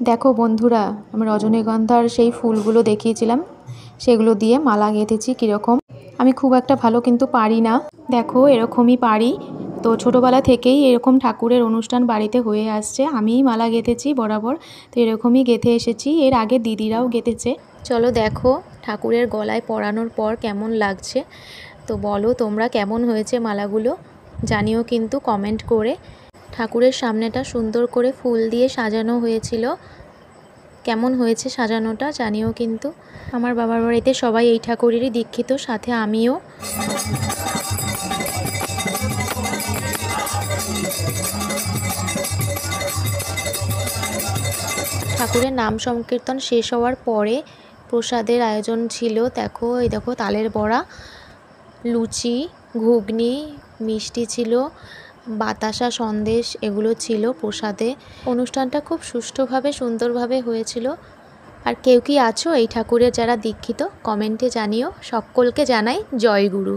দেখো বন্ধুরা, আমি রজনীগন্ধার সেই ফুলগুলো দেখিয়েছিলাম, সেগুলো দিয়ে মালা গেঁথেছি। কীরকম, আমি খুব একটা ভালো কিন্তু পারি না, দেখো এরকমই পারি। তো ছোটোবেলা থেকেই এরকম ঠাকুরের অনুষ্ঠান বাড়িতে হয়ে আসছে, আমিই মালা গেঁথেছি বরাবর। তো এরকমই গেঁথে এসেছি, এর আগে দিদিরাও গেঁথেছে। চলো দেখো ঠাকুরের গলায় পরানোর পর কেমন লাগছে। তো বলো তোমরা কেমন হয়েছে মালাগুলো, জানিও কিন্তু কমেন্ট করে। ঠাকুরের সামনেটা সুন্দর করে ফুল দিয়ে সাজানো হয়েছিল, কেমন হয়েছে সাজানোটা জানিও কিন্তু। আমার বাবার বাড়িতে সবাই এই ঠাকুরেরই দীক্ষিত, সাথে আমিও। ঠাকুরের নাম সংকীর্তন শেষ হওয়ার পরে প্রসাদের আয়োজন ছিল। দেখো এই দেখো তালের বড়া, লুচি, ঘুগনি, মিষ্টি ছিল, বাতাসা, সন্দেশ এগুলো ছিল প্রসাদে। অনুষ্ঠানটা খুব সুষ্ঠুভাবে সুন্দরভাবে হয়েছিল। আর কেউ কি আছো এই ঠাকুরের যারা দীক্ষিত, কমেন্টে জানিও। সকলকে জানাই জয় গুরু।